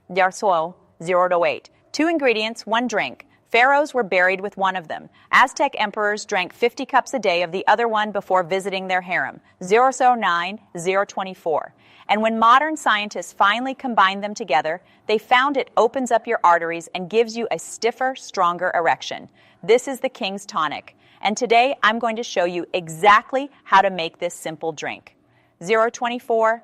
Yarsuo, 0 to 8. 2 ingredients, 1 drink. Pharaohs were buried with one of them. Aztec emperors drank 50 cups a day of the other one before visiting their harem. 009, 024. And when modern scientists finally combined them together, they found it opens up your arteries and gives you a stiffer, stronger erection. This is the King's Tonic. And today I'm going to show you exactly how to make this simple drink. 024,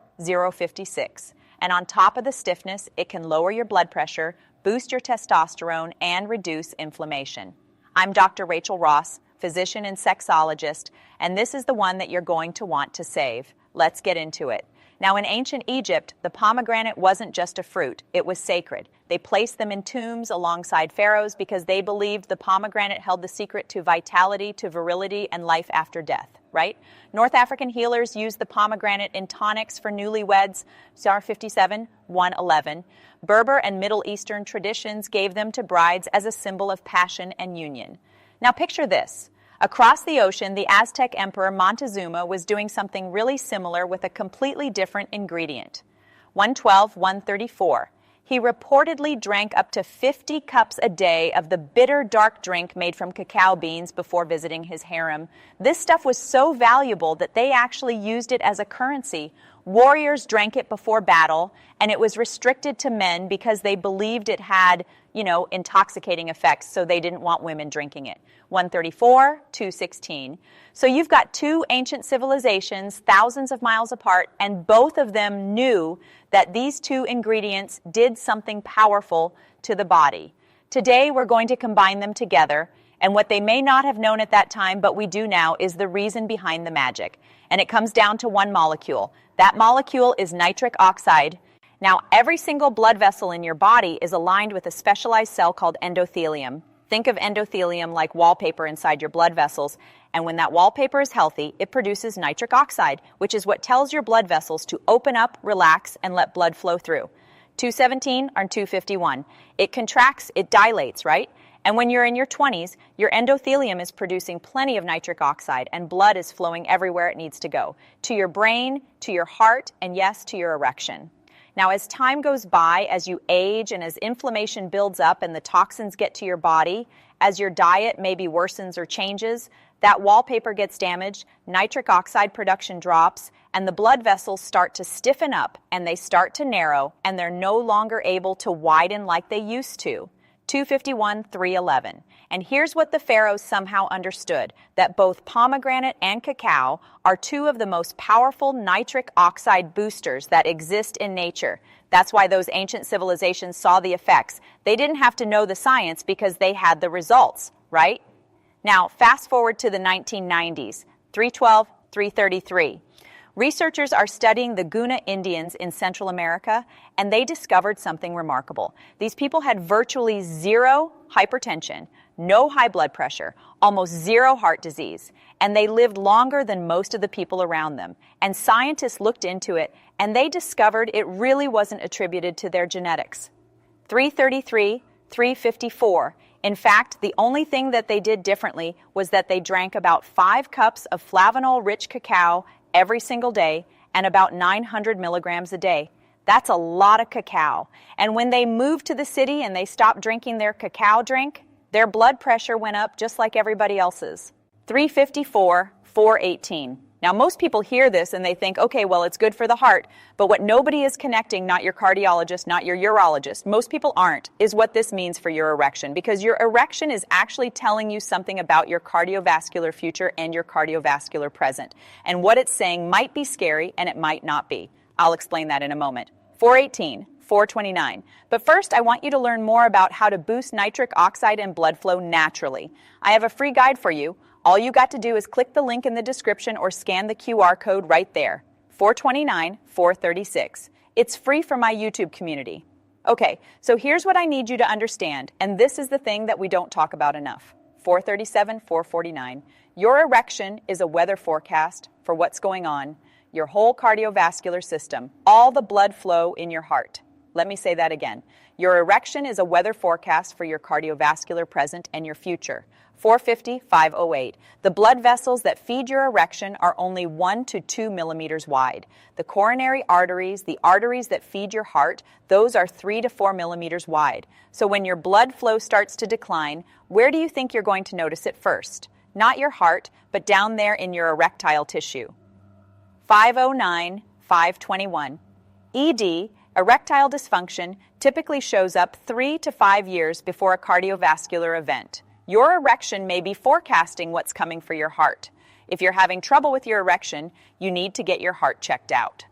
056. And on top of the stiffness, it can lower your blood pressure, boost your testosterone, and reduce inflammation. I'm Dr. Rachel Ross, physician and sexologist, and this is the one that you're going to want to save. Let's get into it. Now, in ancient Egypt, the pomegranate wasn't just a fruit, it was sacred. They placed them in tombs alongside pharaohs because they believed the pomegranate held the secret to vitality, to virility, and life after death, right? North African healers used the pomegranate in tonics for newlyweds, Sar 57, 111. Berber and Middle Eastern traditions gave them to brides as a symbol of passion and union. Now picture this. Across the ocean, the Aztec Emperor Montezuma was doing something really similar with a completely different ingredient. 112, 134. He reportedly drank up to 50 cups a day of the bitter dark drink made from cacao beans before visiting his harem. This stuff was so valuable that they actually used it as a currency. Warriors drank it before battle, and it was restricted to men because they believed it had, intoxicating effects, so they didn't want women drinking it. 134, 216. So you've got two ancient civilizations, thousands of miles apart, and both of them knew that these two ingredients did something powerful to the body. Today, we're going to combine them together, and what they may not have known at that time, but we do now, is the reason behind the magic. And it comes down to one molecule. That molecule is nitric oxide. Now, every single blood vessel in your body is aligned with a specialized cell called endothelium. Think of endothelium like wallpaper inside your blood vessels. And when that wallpaper is healthy, it produces nitric oxide, which is what tells your blood vessels to open up, relax, and let blood flow through. 217 or 251. It contracts, it dilates, right? And when you're in your 20s, your endothelium is producing plenty of nitric oxide, and blood is flowing everywhere it needs to go. To your brain, to your heart, and yes, to your erection. Now, as time goes by, as you age and as inflammation builds up and the toxins get to your body, as your diet maybe worsens or changes, that wallpaper gets damaged, nitric oxide production drops, and the blood vessels start to stiffen up and they start to narrow, and they're no longer able to widen like they used to. 251, 311. And here's what the pharaohs somehow understood, that both pomegranate and cacao are two of the most powerful nitric oxide boosters that exist in nature. That's why those ancient civilizations saw the effects. They didn't have to know the science because they had the results, right? Now, fast forward to the 1990s, 312, 333. Researchers are studying the Guna Indians in Central America, and they discovered something remarkable. These people had virtually zero hypertension, no high blood pressure, almost zero heart disease, and they lived longer than most of the people around them. And scientists looked into it, and they discovered it really wasn't attributed to their genetics. 333, 354. In fact, the only thing that they did differently was that they drank about 5 cups of flavanol-rich cacao every single day, and about 900 milligrams a day. That's a lot of cacao. And when they moved to the city and they stopped drinking their cacao drink, their blood pressure went up just like everybody else's. 354, 418. Now, most people hear this and they think, okay, well, it's good for the heart, but what nobody is connecting, not your cardiologist, not your urologist, most people aren't, is what this means for your erection, because your erection is actually telling you something about your cardiovascular future and your cardiovascular present. And what it's saying might be scary and it might not be. I'll explain that in a moment. 418, 429. But first, I want you to learn more about how to boost nitric oxide and blood flow naturally. I have a free guide for you. All you got to do is click the link in the description or scan the QR code right there. 429, 436. It's free for my YouTube community. Okay, so here's what I need you to understand, and this is the thing that we don't talk about enough. 437, 449. Your erection is a weather forecast for what's going on, your whole cardiovascular system, all the blood flow in your heart. Let me say that again. Your erection is a weather forecast for your cardiovascular present and your future. 450-508. The blood vessels that feed your erection are only 1 to 2 millimeters wide. The coronary arteries, the arteries that feed your heart, those are 3 to 4 millimeters wide. So when your blood flow starts to decline, where do you think you're going to notice it first? Not your heart, but down there in your erectile tissue. 509-521. ED, erectile dysfunction, typically shows up 3 to 5 years before a cardiovascular event. Your erection may be forecasting what's coming for your heart. If you're having trouble with your erection, you need to get your heart checked out.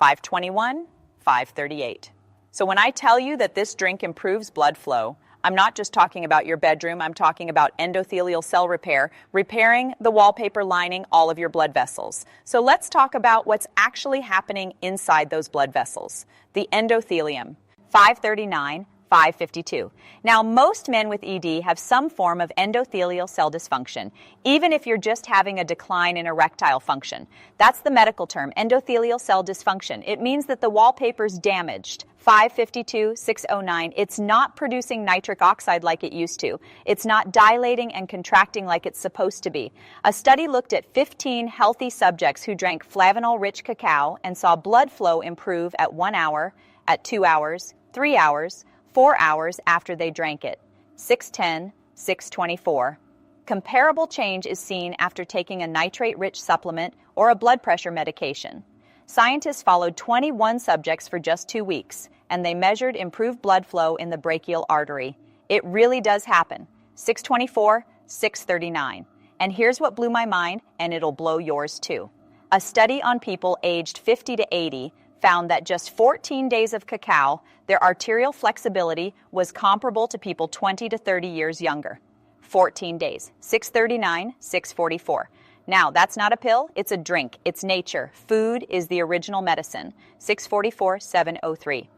521-538. So when I tell you that this drink improves blood flow, I'm not just talking about your bedroom, I'm talking about endothelial cell repair, repairing the wallpaper lining all of your blood vessels. So let's talk about what's actually happening inside those blood vessels. The endothelium. 539-552. Now, most men with ED have some form of endothelial cell dysfunction, even if you're just having a decline in erectile function. That's the medical term, endothelial cell dysfunction. It means that the wallpaper's damaged. 552-609, it's not producing nitric oxide like it used to. It's not dilating and contracting like it's supposed to be. A study looked at 15 healthy subjects who drank flavanol-rich cacao and saw blood flow improve at 1 hour, at 2 hours, 3 hours, 4 hours after they drank it. 610, 624. Comparable change is seen after taking a nitrate-rich supplement or a blood pressure medication. Scientists followed 21 subjects for just 2 weeks, and they measured improved blood flow in the brachial artery. It really does happen. 624, 639. And here's what blew my mind, and it'll blow yours too. A study on people aged 50 to 80 found that just 14 days of cacao, their arterial flexibility was comparable to people 20 to 30 years younger. 14 days. 639, 644. Now, that's not a pill, it's a drink. It's nature. Food is the original medicine. 644, 703.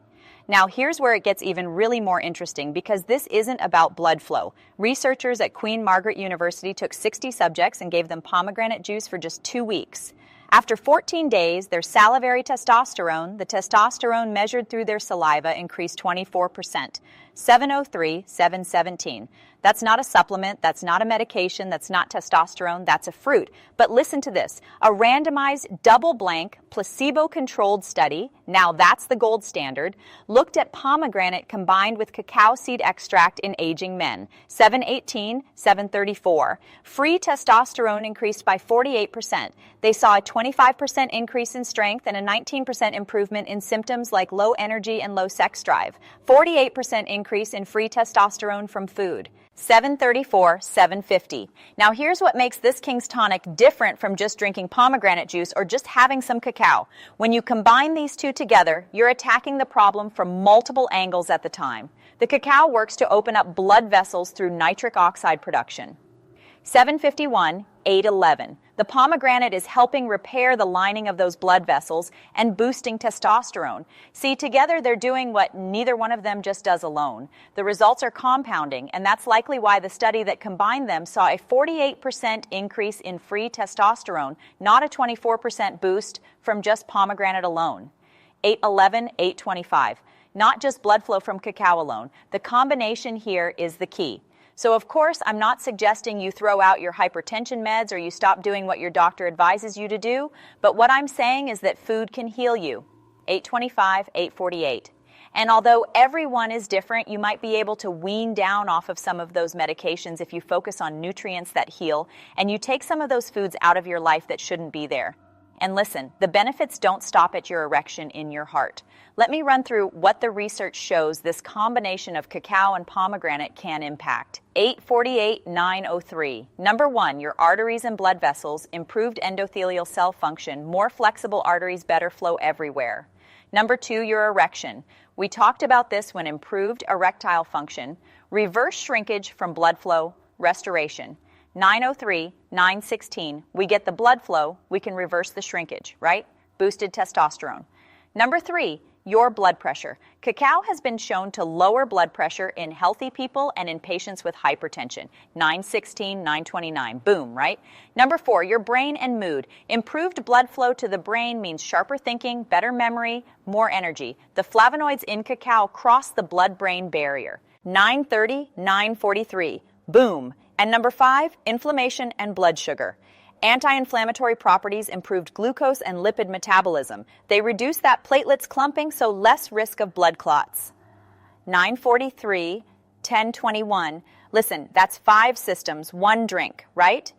Now, here's where it gets even really more interesting because this isn't about blood flow. Researchers at Queen Margaret University took 60 subjects and gave them pomegranate juice for just 2 weeks. After 14 days, their salivary testosterone, the testosterone measured through their saliva, increased 24%. 703, 717. That's not a supplement, that's not a medication, that's not testosterone, that's a fruit. But listen to this, a randomized, double-blank, placebo-controlled study, now that's the gold standard, looked at pomegranate combined with cacao seed extract in aging men. 718, 734. Free testosterone increased by 48%. They saw a 25% increase in strength and a 19% improvement in symptoms like low energy and low sex drive. 48% increase in free testosterone from food. 734, 750. Now here's what makes this King's Tonic different from just drinking pomegranate juice or just having some cacao. When you combine these two together, you're attacking the problem from multiple angles at the time. The cacao works to open up blood vessels through nitric oxide production. 751, 811. The pomegranate is helping repair the lining of those blood vessels and boosting testosterone. See, together they're doing what neither one of them just does alone. The results are compounding, and that's likely why the study that combined them saw a 48% increase in free testosterone, not a 24% boost from just pomegranate alone. 811, 825. Not just blood flow from cacao alone. The combination here is the key. So of course, I'm not suggesting you throw out your hypertension meds or you stop doing what your doctor advises you to do, but what I'm saying is that food can heal you. 825, 848. And although everyone is different, you might be able to wean down off of some of those medications if you focus on nutrients that heal and you take some of those foods out of your life that shouldn't be there. And listen, the benefits don't stop at your erection in your heart. Let me run through what the research shows this combination of cacao and pomegranate can impact. 848, 903. Number 1, your arteries and blood vessels, improved endothelial cell function, more flexible arteries, better flow everywhere. Number 2, your erection. We talked about this when improved erectile function, reverse shrinkage from blood flow, restoration. 903, 916, we get the blood flow, we can reverse the shrinkage, right? Boosted testosterone. Number 3, your blood pressure. Cacao has been shown to lower blood pressure in healthy people and in patients with hypertension. 916, 929. Boom, right? Number 4, your brain and mood. Improved blood flow to the brain means sharper thinking, better memory, more energy. The flavonoids in cacao cross the blood-brain barrier. 930, 943. Boom. And number 5, inflammation and blood sugar. Anti-inflammatory properties improved glucose and lipid metabolism. They reduce that platelets clumping, so less risk of blood clots. 943, 1021. Listen, that's 5 systems, 1 drink, right?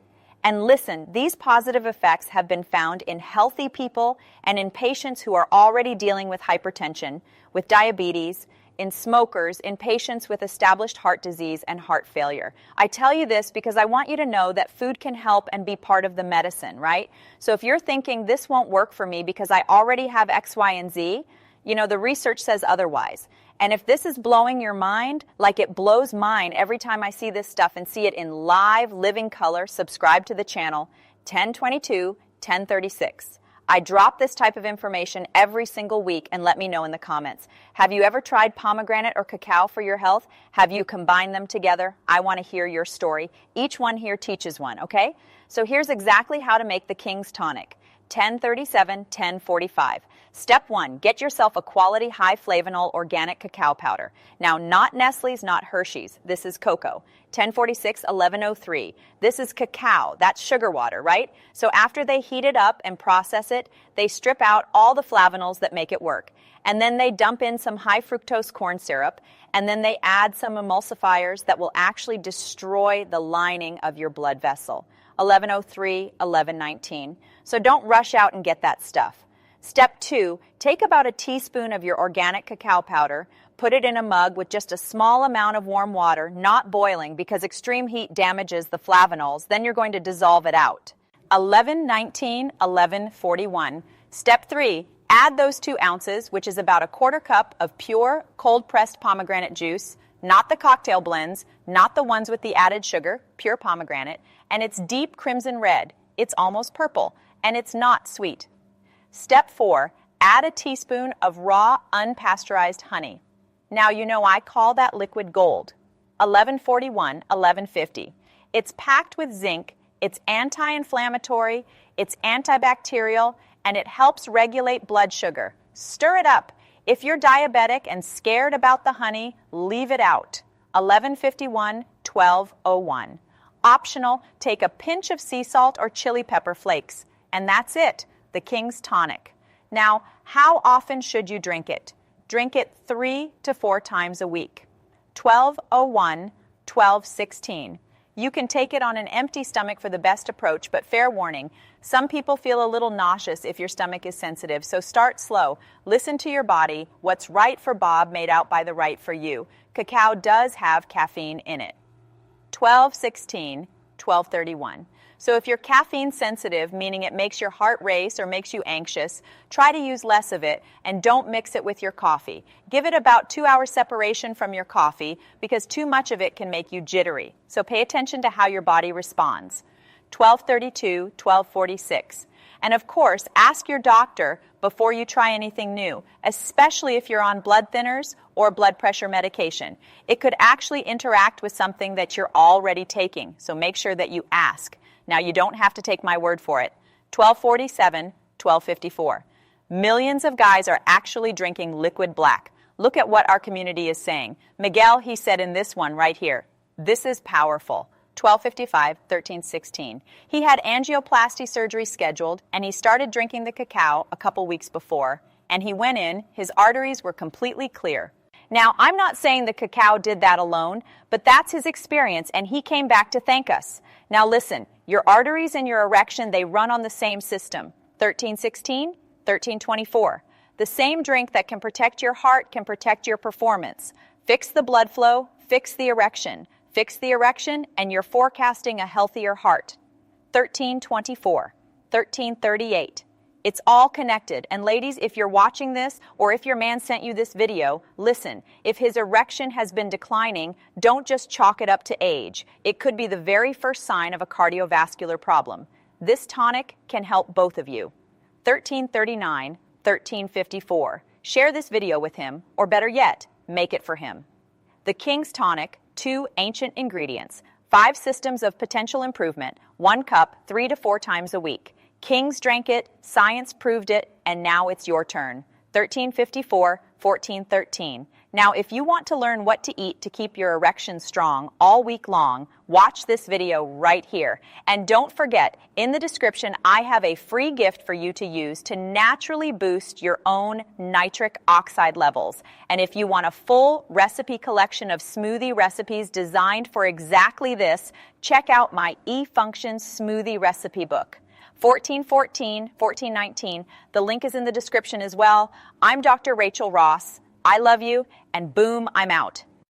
And listen, these positive effects have been found in healthy people and in patients who are already dealing with hypertension, with diabetes, in smokers, in patients with established heart disease and heart failure. I tell you this because I want you to know that food can help and be part of the medicine, right? So if you're thinking this won't work for me because I already have X, Y, and Z, you know, the research says otherwise. And if this is blowing your mind, like it blows mine every time I see this stuff and see it in live, living color, subscribe to the channel, 1022, 1036. I drop this type of information every single week, and let me know in the comments. Have you ever tried pomegranate or cacao for your health? Have you combined them together? I want to hear your story. Each one here teaches one, okay? So here's exactly how to make the King's Tonic. 1037, 1045. Step 1, get yourself a quality high flavanol organic cacao powder. Now, not Nestle's, not Hershey's. This is cocoa. 1046, 1103. This is cacao. That's sugar water, right? So after they heat it up and process it, they strip out all the flavanols that make it work. And then they dump in some high fructose corn syrup, and then they add some emulsifiers that will actually destroy the lining of your blood vessel. 1103, 1119. So don't rush out and get that stuff. Step 2, take about a teaspoon of your organic cacao powder, put it in a mug with just a small amount of warm water, not boiling because extreme heat damages the flavanols, then you're going to dissolve it out. 1119, 1141. Step 3, add those 2 ounces, which is about a quarter cup of pure cold-pressed pomegranate juice, not the cocktail blends, not the ones with the added sugar, pure pomegranate, and it's deep crimson red. It's almost purple, and it's not sweet. Step 4, add a teaspoon of raw, unpasteurized honey. Now, you know I call that liquid gold. 1141, 1150. It's packed with zinc, it's anti-inflammatory, it's antibacterial, and it helps regulate blood sugar. Stir it up. If you're diabetic and scared about the honey, leave it out. 1151, 1201. Optional, take a pinch of sea salt or chili pepper flakes. And that's it, the King's Tonic. Now, how often should you drink it? Drink it 3 to 4 times a week. 1201, 1216. You can take it on an empty stomach for the best approach, but fair warning, some people feel a little nauseous if your stomach is sensitive, so start slow. Listen to your body. What's right for Bob made out by the right for you. Cacao does have caffeine in it. 1216, 1231. So if you're caffeine sensitive, meaning it makes your heart race or makes you anxious, try to use less of it and don't mix it with your coffee. Give it about 2 hours separation from your coffee because too much of it can make you jittery. So pay attention to how your body responds. 1232, 1246. And of course, ask your doctor before you try anything new, especially if you're on blood thinners or blood pressure medication. It could actually interact with something that you're already taking, so make sure that you ask. Now, you don't have to take my word for it. 1247, 1254. Millions of guys are actually drinking liquid black. Look at what our community is saying. Miguel, he said in this one right here, this is powerful. 1255, 1316. He had angioplasty surgery scheduled, and he started drinking the cacao a couple weeks before, and he went in, his arteries were completely clear. Now, I'm not saying the cacao did that alone, but that's his experience, and he came back to thank us. Now listen, your arteries and your erection, they run on the same system. 1316, 1324. The same drink that can protect your heart can protect your performance. Fix the blood flow, fix the erection. Fix the erection, and you're forecasting a healthier heart. 1324, 1338. It's all connected. And ladies, if you're watching this, or if your man sent you this video, listen, if his erection has been declining, don't just chalk it up to age. It could be the very first sign of a cardiovascular problem. This tonic can help both of you. 1339, 1354. Share this video with him, or better yet, make it for him. The King's Tonic, 2 ancient ingredients, 5 systems of potential improvement, 1 cup 3 to 4 times a week. Kings drank it, science proved it, and now it's your turn. 1354, 1413. Now, if you want to learn what to eat to keep your erections strong all week long, watch this video right here. And don't forget, in the description, I have a free gift for you to use to naturally boost your own nitric oxide levels. And if you want a full recipe collection of smoothie recipes designed for exactly this, check out my E-Function Smoothie Recipe Book. 1414, 1419. The link is in the description as well. I'm Dr. Rachel Ross. I love you, and boom, I'm out.